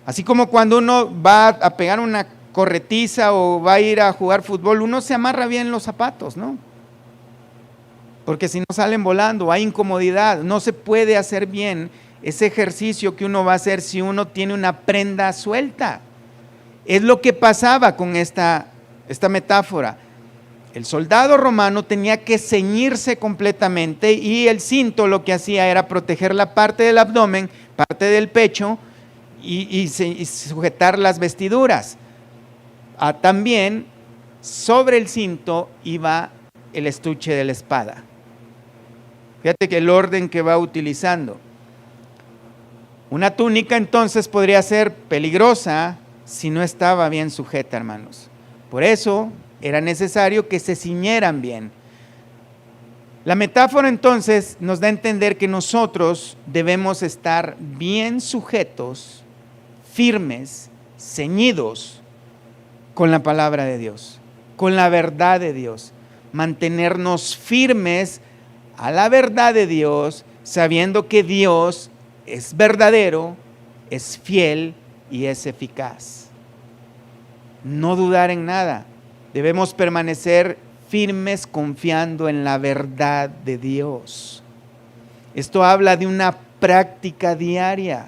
Así como cuando uno va a pegar una corretiza o va a ir a jugar fútbol, uno se amarra bien los zapatos, ¿no? Porque si no salen volando, hay incomodidad, no se puede hacer bien ese ejercicio que uno va a hacer si uno tiene una prenda suelta. Es lo que pasaba con esta metáfora. El soldado romano tenía que ceñirse completamente y el cinto lo que hacía era proteger la parte del abdomen, parte del pecho y sujetar las vestiduras. También sobre el cinto iba el estuche de la espada. Fíjate que el orden que va utilizando. Una túnica entonces podría ser peligrosa si no estaba bien sujeta, hermanos. Por eso era necesario que se ciñeran bien. La metáfora entonces nos da a entender que nosotros debemos estar bien sujetos, firmes, ceñidos con la palabra de Dios, con la verdad de Dios. Mantenernos firmes a la verdad de Dios, sabiendo que Dios es verdadero, es fiel y es eficaz. No dudar en nada. Debemos permanecer firmes confiando en la verdad de Dios. Esto habla de una práctica diaria.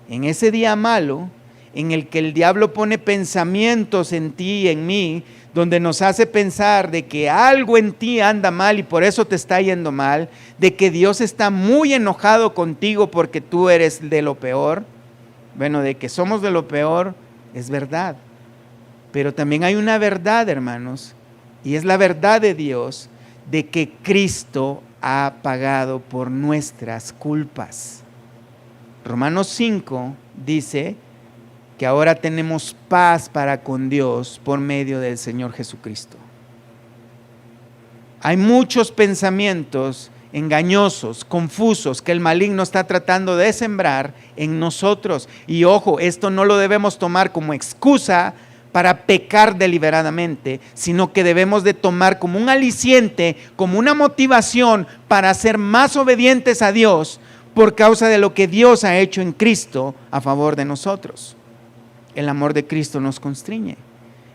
En ese día malo, en el que el diablo pone pensamientos en ti y en mí, donde nos hace pensar de que algo en ti anda mal y por eso te está yendo mal, de que Dios está muy enojado contigo porque tú eres de lo peor. Bueno, de que somos de lo peor es verdad, pero también hay una verdad, hermanos, y es la verdad de Dios, de que Cristo ha pagado por nuestras culpas. Romanos 5 dice que ahora tenemos paz para con Dios por medio del Señor Jesucristo. Hay muchos pensamientos engañosos, confusos, que el maligno está tratando de sembrar en nosotros. Y ojo, esto no lo debemos tomar como excusa para pecar deliberadamente, sino que debemos de tomar como un aliciente, como una motivación para ser más obedientes a Dios por causa de lo que Dios ha hecho en Cristo a favor de nosotros. El amor de Cristo nos constriñe.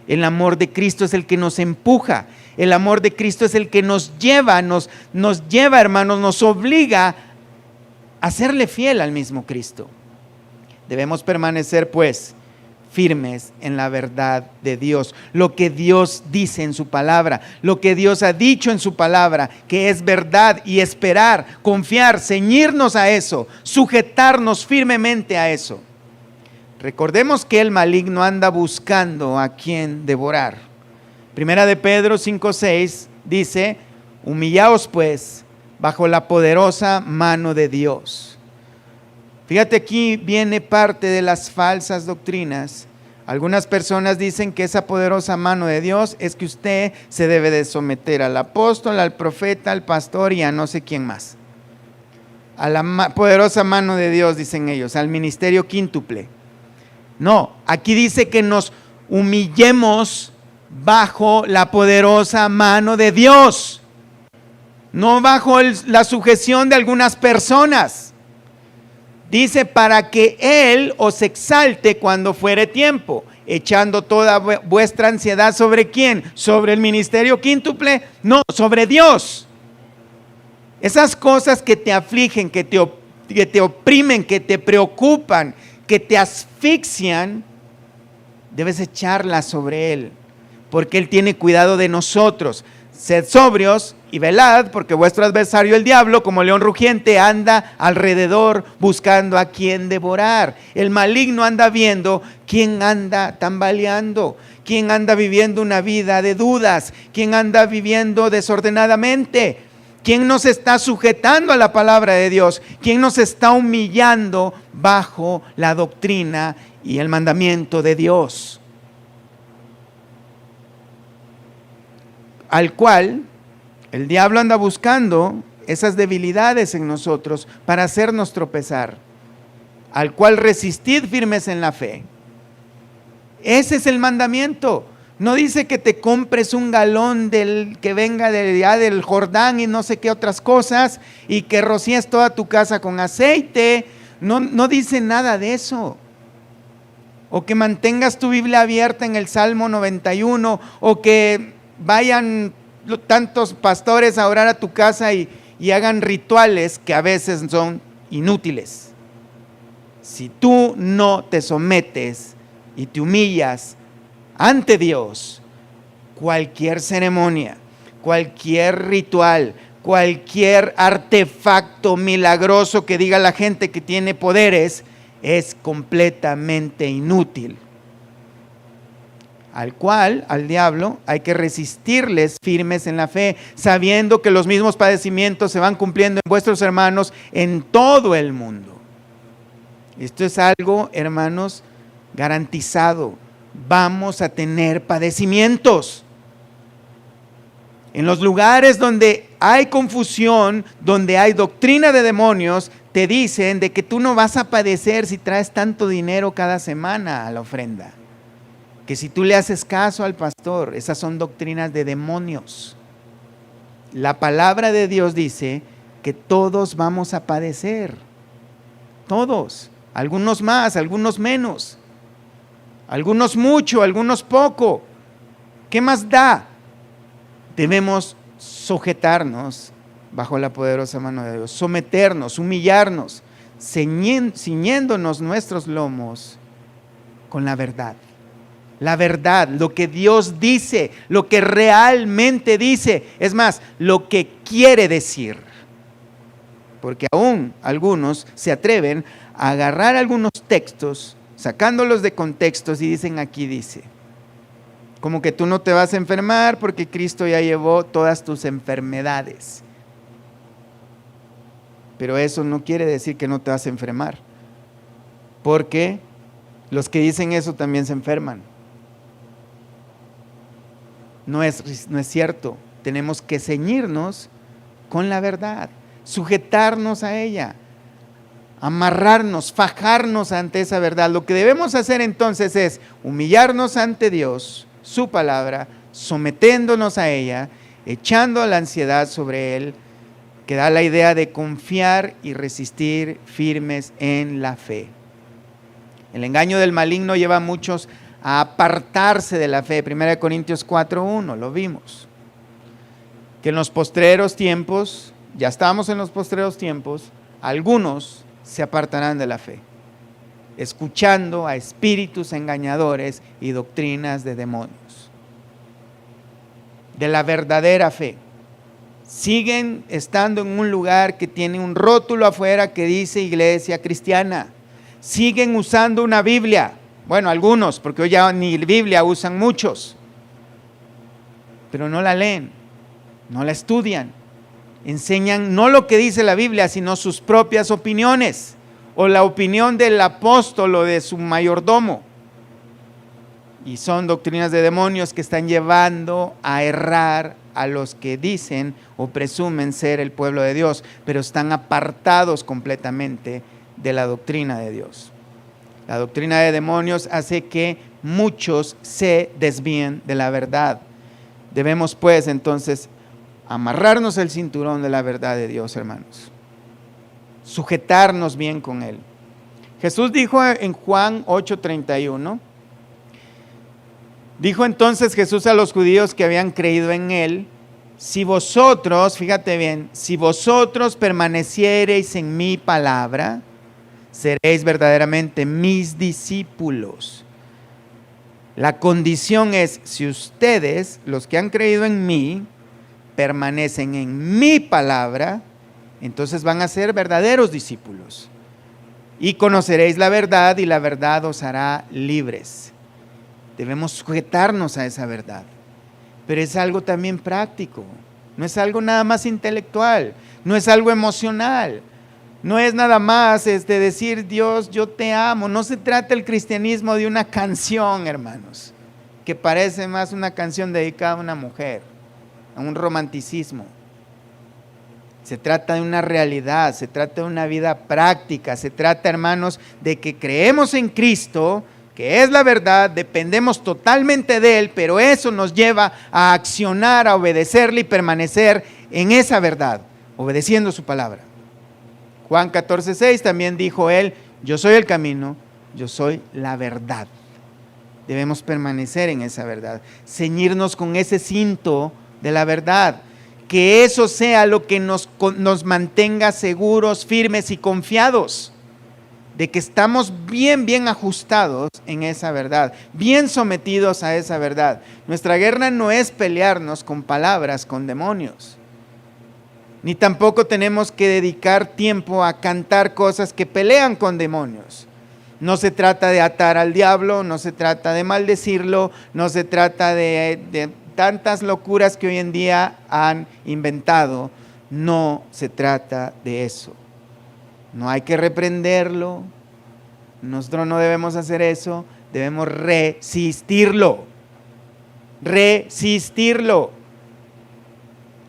El amor de Cristo es el que nos empuja. El amor de Cristo es el que nos lleva, hermanos, nos obliga a serle fiel al mismo Cristo. Debemos permanecer, pues, firmes en la verdad de Dios, lo que Dios dice en su palabra, lo que Dios ha dicho en su palabra, que es verdad, y esperar, confiar, ceñirnos a eso, sujetarnos firmemente a eso. Recordemos que el maligno anda buscando a quien devorar. Primera de Pedro 5:6 dice: humillaos pues bajo la poderosa mano de Dios. Fíjate, aquí viene parte de las falsas doctrinas. Algunas personas dicen que esa poderosa mano de Dios es que usted se debe de someter al apóstol, al profeta, al pastor y a no sé quién más. A la poderosa mano de Dios, dicen ellos, al ministerio quíntuple. No, aquí dice que nos humillemos bajo la poderosa mano de Dios, no bajo la sujeción de algunas personas. Dice, para que Él os exalte cuando fuere tiempo, echando toda vuestra ansiedad ¿sobre quién? ¿Sobre el ministerio quíntuple? No, sobre Dios. Esas cosas que te afligen, que te oprimen, que te preocupan, que te asfixian, debes echarlas sobre Él, porque Él tiene cuidado de nosotros. Sed sobrios y velad, porque vuestro adversario el diablo, como león rugiente, anda alrededor buscando a quien devorar. El maligno anda viendo quién anda tambaleando, quién anda viviendo una vida de dudas, quién anda viviendo desordenadamente, quién nos está sujetando a la palabra de Dios, quién nos está humillando bajo la doctrina y el mandamiento de Dios, al cual el diablo anda buscando esas debilidades en nosotros para hacernos tropezar, al cual resistid firmes en la fe. Ese es el mandamiento. No dice que te compres un galón del que venga de allá del Jordán y no sé qué otras cosas y que rocíes toda tu casa con aceite. No dice nada de eso. O que mantengas tu Biblia abierta en el Salmo 91, o que vayan tantos pastores a orar a tu casa y hagan rituales que a veces son inútiles. Si tú no te sometes y te humillas ante Dios, cualquier ceremonia, cualquier ritual, cualquier artefacto milagroso que diga la gente que tiene poderes, es completamente inútil. Al diablo, hay que resistirles firmes en la fe, sabiendo que los mismos padecimientos se van cumpliendo en vuestros hermanos en todo el mundo. Esto es algo, hermanos, garantizado. Vamos a tener padecimientos. En los lugares donde hay confusión, donde hay doctrina de demonios, te dicen de que tú no vas a padecer si traes tanto dinero cada semana a la ofrenda. Que si tú le haces caso al pastor, esas son doctrinas de demonios. La palabra de Dios dice que todos vamos a padecer. Todos. Algunos más, algunos menos. Algunos mucho, algunos poco. ¿Qué más da? Debemos sujetarnos bajo la poderosa mano de Dios, someternos, humillarnos, ciñéndonos nuestros lomos con la verdad. La verdad, lo que Dios dice, lo que realmente dice, es más, lo que quiere decir. Porque aún algunos se atreven a agarrar algunos textos, sacándolos de contextos y dicen aquí dice. Como que tú no te vas a enfermar porque Cristo ya llevó todas tus enfermedades. Pero eso no quiere decir que no te vas a enfermar. Porque los que dicen eso también se enferman. No es cierto. Tenemos que ceñirnos con la verdad, sujetarnos a ella, amarrarnos, fajarnos ante esa verdad. Lo que debemos hacer entonces es humillarnos ante Dios, su palabra, sometiéndonos a ella, echando la ansiedad sobre Él, que da la idea de confiar y resistir firmes en la fe. El engaño del maligno lleva a muchos a apartarse de la fe. 1 Corintios 4:1, lo vimos. Que en los postreros tiempos, ya estamos en los postreros tiempos, algunos se apartarán de la fe, escuchando a espíritus engañadores y doctrinas de demonios. De la verdadera fe. Siguen estando en un lugar que tiene un rótulo afuera que dice iglesia cristiana. Siguen usando una Biblia. Bueno, algunos, porque hoy ya ni Biblia usan muchos. Pero no la leen, no la estudian. Enseñan no lo que dice la Biblia, sino sus propias opiniones. O la opinión del apóstol o de su mayordomo. Y son doctrinas de demonios que están llevando a errar a los que dicen o presumen ser el pueblo de Dios, pero están apartados completamente de la doctrina de Dios. La doctrina de demonios hace que muchos se desvíen de la verdad. Debemos pues entonces amarrarnos el cinturón de la verdad de Dios, hermanos. Sujetarnos bien con Él. Jesús dijo en Juan 8:31, dijo entonces Jesús a los judíos que habían creído en Él, si vosotros, fíjate bien, si vosotros permaneciereis en mi palabra, seréis verdaderamente mis discípulos. La condición es, si ustedes, los que han creído en mí, permanecen en mi palabra, entonces van a ser verdaderos discípulos. Y conoceréis la verdad y la verdad os hará libres. Debemos sujetarnos a esa verdad. Pero es algo también práctico. No es algo nada más intelectual. No es algo emocional. No es nada más decir Dios, yo te amo. No se trata el cristianismo de una canción, hermanos, que parece más una canción dedicada a una mujer, a un romanticismo. Se trata de una realidad, se trata de una vida práctica, se trata, hermanos, de que creemos en Cristo, que es la verdad, dependemos totalmente de Él, pero eso nos lleva a accionar, a obedecerle y permanecer en esa verdad, obedeciendo su palabra. Juan 14:6 también dijo Él: yo soy el camino, yo soy la verdad. Debemos permanecer en esa verdad, ceñirnos con ese cinto de la verdad, que eso sea lo que nos mantenga seguros, firmes y confiados de que estamos bien ajustados en esa verdad, bien sometidos a esa verdad. Nuestra guerra no es pelearnos con palabras, con demonios, ni tampoco tenemos que dedicar tiempo a cantar cosas que pelean con demonios. No se trata de atar al diablo, no se trata de maldecirlo, no se trata de tantas locuras que hoy en día han inventado. No se trata de eso. No hay que reprenderlo. Nosotros no debemos hacer eso. Debemos resistirlo. Resistirlo.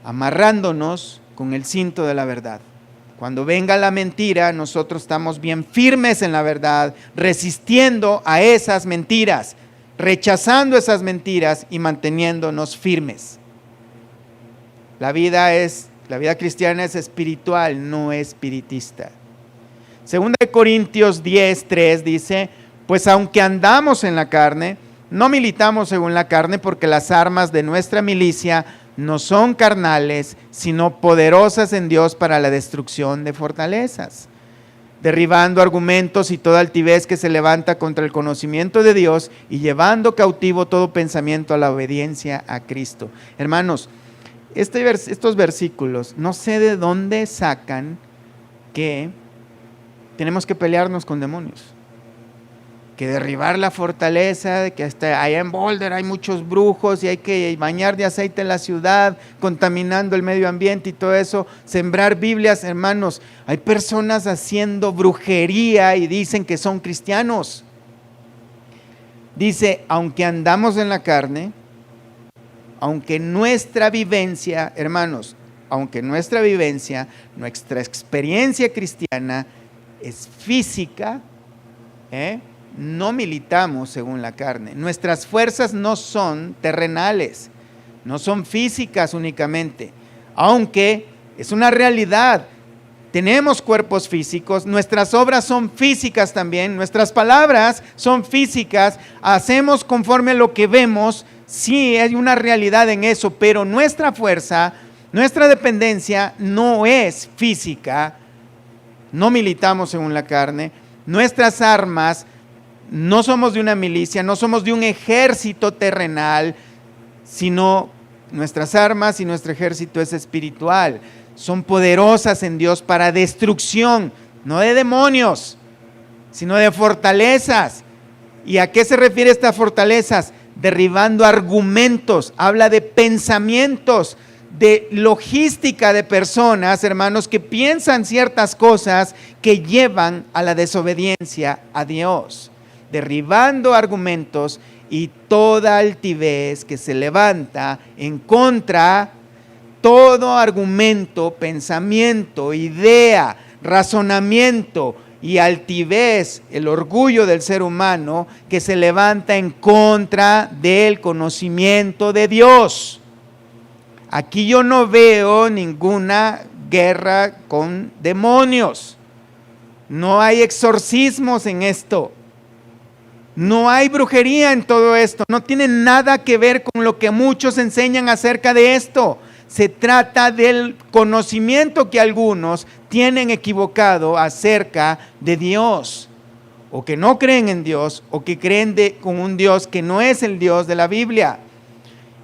Amarrándonos con el cinto de la verdad. Cuando venga la mentira, nosotros estamos bien firmes en la verdad, resistiendo a esas mentiras, rechazando esas mentiras y manteniéndonos firmes. La vida cristiana es espiritual, no espiritista. Segunda de Corintios 10:3 dice: pues aunque andamos en la carne, no militamos según la carne, porque las armas de nuestra milicia no son carnales, sino poderosas en Dios para la destrucción de fortalezas, derribando argumentos y toda altivez que se levanta contra el conocimiento de Dios y llevando cautivo todo pensamiento a la obediencia a Cristo. Hermanos, estos versículos, no sé de dónde sacan que tenemos que pelearnos con demonios, que derribar la fortaleza, que hasta allá en Boulder hay muchos brujos y hay que bañar de aceite la ciudad, contaminando el medio ambiente y todo eso, sembrar Biblias. Hermanos, hay personas haciendo brujería y dicen que son cristianos. Dice: aunque andamos en la carne, aunque nuestra vivencia, hermanos, aunque nuestra vivencia, nuestra experiencia cristiana es física, no militamos según la carne. Nuestras fuerzas no son terrenales, no son físicas únicamente, aunque es una realidad. Tenemos cuerpos físicos, nuestras obras son físicas también, nuestras palabras son físicas, hacemos conforme a lo que vemos. Sí, hay una realidad en eso, pero nuestra fuerza, nuestra dependencia no es física. No militamos según la carne. Nuestras armas, no somos de una milicia, no somos de un ejército terrenal, sino nuestras armas y nuestro ejército es espiritual. Son poderosas en Dios para destrucción, no de demonios, sino de fortalezas. ¿Y a qué se refiere estas fortalezas? Derribando argumentos, habla de pensamientos, de logística de personas, hermanos, que piensan ciertas cosas que llevan a la desobediencia a Dios. Derribando argumentos y toda altivez que se levanta en contra, todo argumento, pensamiento, idea, razonamiento y altivez, el orgullo del ser humano que se levanta en contra del conocimiento de Dios. Aquí yo no veo ninguna guerra con demonios. No hay exorcismos en esto. No hay brujería en todo esto. No tiene nada que ver con lo que muchos enseñan acerca de esto. Se trata del conocimiento que algunos tienen equivocado acerca de Dios, o que no creen en Dios, o que creen con un Dios que no es el Dios de la Biblia.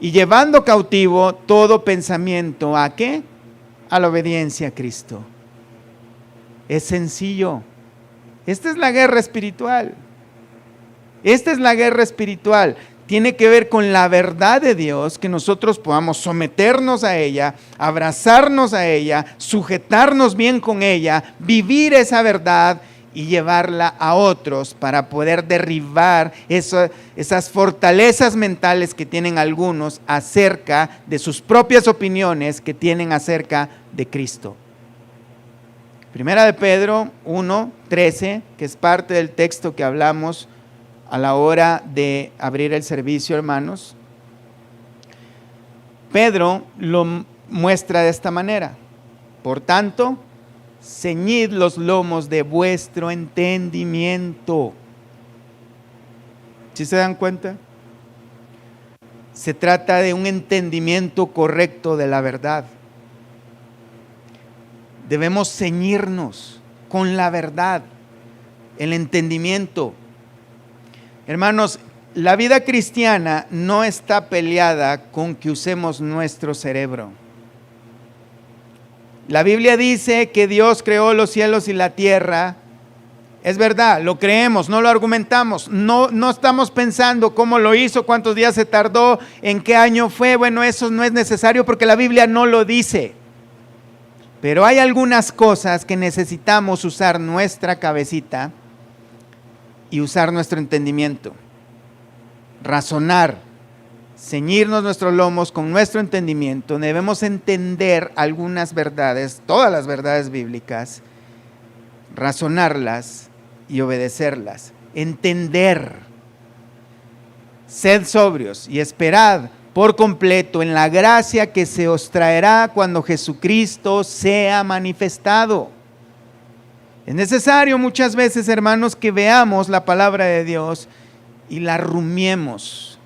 Y llevando cautivo todo pensamiento, ¿a qué? A la obediencia a Cristo. Es sencillo. Esta es la guerra espiritual. Esta es la guerra espiritual. Tiene que ver con la verdad de Dios, que nosotros podamos someternos a ella, abrazarnos a ella, sujetarnos bien con ella, vivir esa verdad y llevarla a otros para poder derribar esas fortalezas mentales que tienen algunos acerca de sus propias opiniones que tienen acerca de Cristo. Primera de Pedro 1:13, que es parte del texto que hablamos a la hora de abrir el servicio, hermanos, Pedro lo muestra de esta manera. Por tanto, ceñid los lomos de vuestro entendimiento. ¿Sí se dan cuenta? Se trata de un entendimiento correcto de la verdad. Debemos ceñirnos con la verdad, el entendimiento. Hermanos, la vida cristiana no está peleada con que usemos nuestro cerebro. La Biblia dice que Dios creó los cielos y la tierra. Es verdad, lo creemos, no lo argumentamos, no estamos pensando cómo lo hizo, cuántos días se tardó, en qué año fue. Bueno, eso no es necesario porque la Biblia no lo dice. Pero hay algunas cosas que necesitamos usar nuestra cabecita y usar nuestro entendimiento. Razonar, ceñirnos nuestros lomos con nuestro entendimiento. Debemos entender algunas verdades, todas las verdades bíblicas, razonarlas y obedecerlas. Entender. Sed sobrios y esperad por completo en la gracia que se os traerá cuando Jesucristo sea manifestado. Es necesario muchas veces, hermanos, que veamos la palabra de Dios y la rumiemos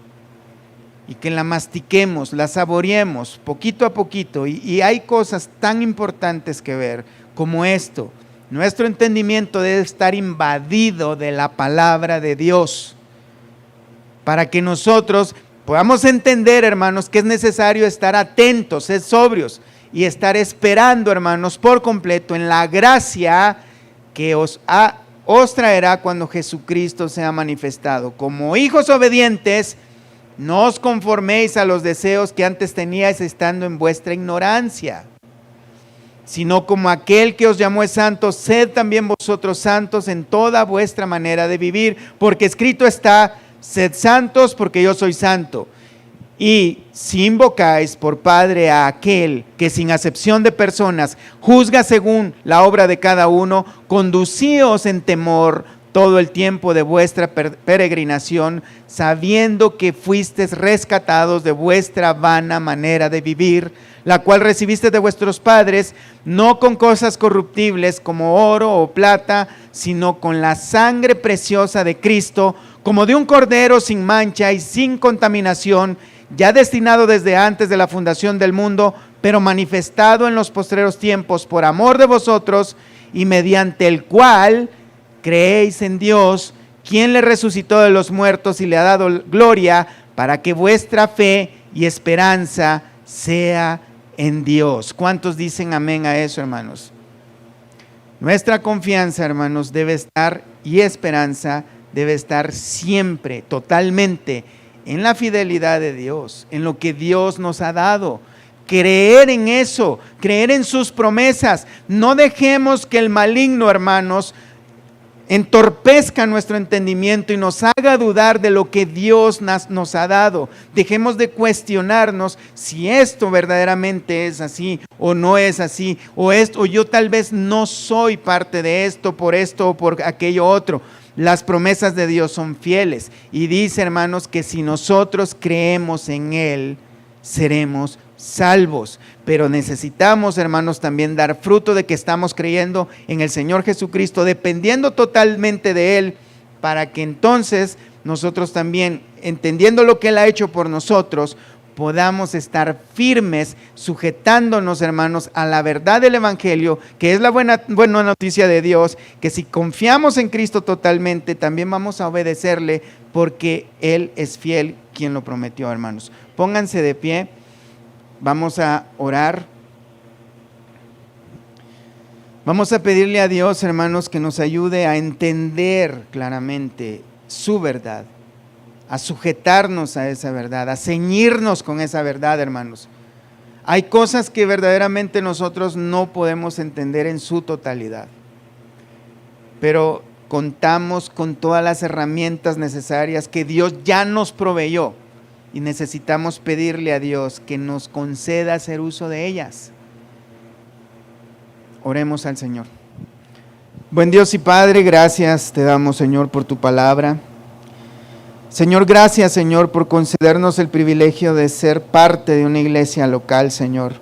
y que la mastiquemos, la saboreemos poquito a poquito. Y hay cosas tan importantes que ver como esto. Nuestro entendimiento debe estar invadido de la palabra de Dios para que nosotros podamos entender, hermanos, que es necesario estar atentos, ser sobrios y estar esperando, hermanos, por completo en la gracia que os traerá cuando Jesucristo sea manifestado. Como hijos obedientes, no os conforméis a los deseos que antes teníais estando en vuestra ignorancia, sino como aquel que os llamó es santo, sed también vosotros santos en toda vuestra manera de vivir, porque escrito está: sed santos porque yo soy santo. Y si invocáis por Padre a aquel que sin acepción de personas juzga según la obra de cada uno, conducíos en temor todo el tiempo de vuestra peregrinación, sabiendo que fuisteis rescatados de vuestra vana manera de vivir, la cual recibiste de vuestros padres, no con cosas corruptibles como oro o plata, sino con la sangre preciosa de Cristo, como de un cordero sin mancha y sin contaminación, ya destinado desde antes de la fundación del mundo, pero manifestado en los postreros tiempos por amor de vosotros, y mediante el cual creéis en Dios, quien le resucitó de los muertos y le ha dado gloria, para que vuestra fe y esperanza sea en Dios. ¿Cuántos dicen amén a eso, hermanos? Nuestra confianza, hermanos, debe estar, y esperanza debe estar siempre, totalmente, en la fidelidad de Dios, en lo que Dios nos ha dado. Creer en eso, creer en sus promesas. No dejemos que el maligno, hermanos, entorpezca nuestro entendimiento y nos haga dudar de lo que Dios nos ha dado. Dejemos de cuestionarnos si esto verdaderamente es así o no es así, o yo tal vez no soy parte de esto o por aquello otro. Las promesas de Dios son fieles y dice, hermanos, que si nosotros creemos en Él, seremos salvos. Pero necesitamos, hermanos, también dar fruto de que estamos creyendo en el Señor Jesucristo, dependiendo totalmente de Él, para que entonces nosotros también, entendiendo lo que Él ha hecho por nosotros, podamos estar firmes, sujetándonos, hermanos, a la verdad del Evangelio, que es la buena noticia de Dios, que si confiamos en Cristo totalmente, también vamos a obedecerle, porque Él es fiel, quien lo prometió, hermanos. Pónganse de pie, vamos a orar. Vamos a pedirle a Dios, hermanos, que nos ayude a entender claramente su verdad, a sujetarnos a esa verdad, a ceñirnos con esa verdad, hermanos. Hay cosas que verdaderamente nosotros no podemos entender en su totalidad, pero contamos con todas las herramientas necesarias que Dios ya nos proveyó y necesitamos pedirle a Dios que nos conceda hacer uso de ellas. Oremos al Señor. Buen Dios y Padre, gracias te damos, Señor, por tu palabra. Señor, gracias, Señor, por concedernos el privilegio de ser parte de una iglesia local, Señor.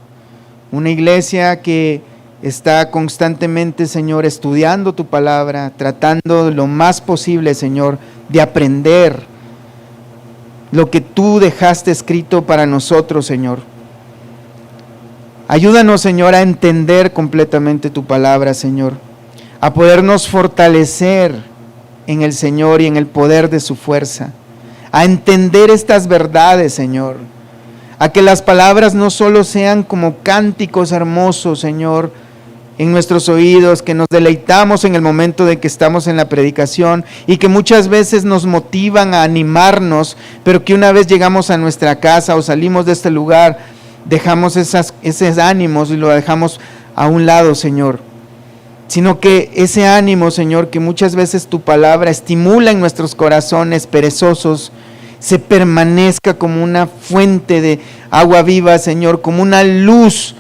Una iglesia que está constantemente, Señor, estudiando tu palabra, tratando lo más posible, Señor, de aprender lo que tú dejaste escrito para nosotros, Señor. Ayúdanos, Señor, a entender completamente tu palabra, Señor, a podernos fortalecer en el Señor y en el poder de su fuerza, a entender estas verdades, Señor, a que las palabras no solo sean como cánticos hermosos, Señor, en nuestros oídos, que nos deleitamos en el momento de que estamos en la predicación y que muchas veces nos motivan a animarnos, pero que una vez llegamos a nuestra casa o salimos de este lugar, dejamos esos ánimos y lo dejamos a un lado, Señor. Sino que ese ánimo, Señor, que muchas veces tu palabra estimula en nuestros corazones perezosos, se permanezca como una fuente de agua viva, Señor, como una luz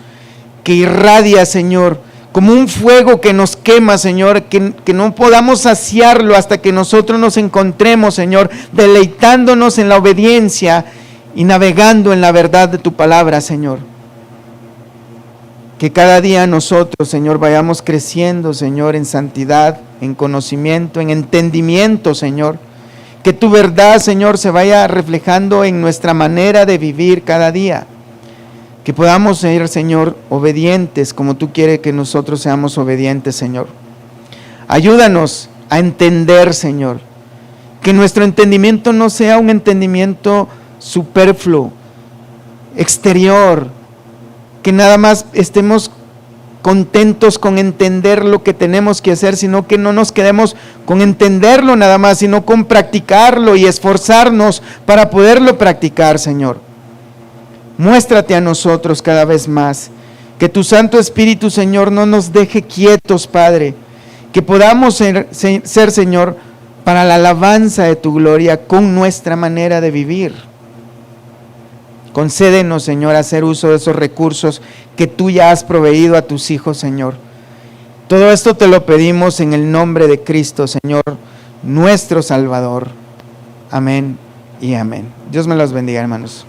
que irradia, Señor, como un fuego que nos quema, Señor, que no podamos saciarlo hasta que nosotros nos encontremos, Señor, deleitándonos en la obediencia y navegando en la verdad de tu palabra, Señor. Que cada día nosotros, Señor, vayamos creciendo, Señor, en santidad, en conocimiento, en entendimiento, Señor. Que tu verdad, Señor, se vaya reflejando en nuestra manera de vivir cada día. Que podamos ser, Señor, obedientes como tú quieres que nosotros seamos obedientes, Señor. Ayúdanos a entender, Señor. Que nuestro entendimiento no sea un entendimiento superfluo, exterior, que nada más estemos contentos con entender lo que tenemos que hacer, sino que no nos quedemos con entenderlo nada más, sino con practicarlo y esforzarnos para poderlo practicar, Señor. Muéstrate a nosotros cada vez más, que tu Santo Espíritu, Señor, no nos deje quietos, Padre, que podamos ser, Señor, para la alabanza de tu gloria con nuestra manera de vivir. Concédenos, Señor, hacer uso de esos recursos que tú ya has proveído a tus hijos, Señor. Todo esto te lo pedimos en el nombre de Cristo, Señor, nuestro Salvador. Amén y amén. Dios me los bendiga, hermanos.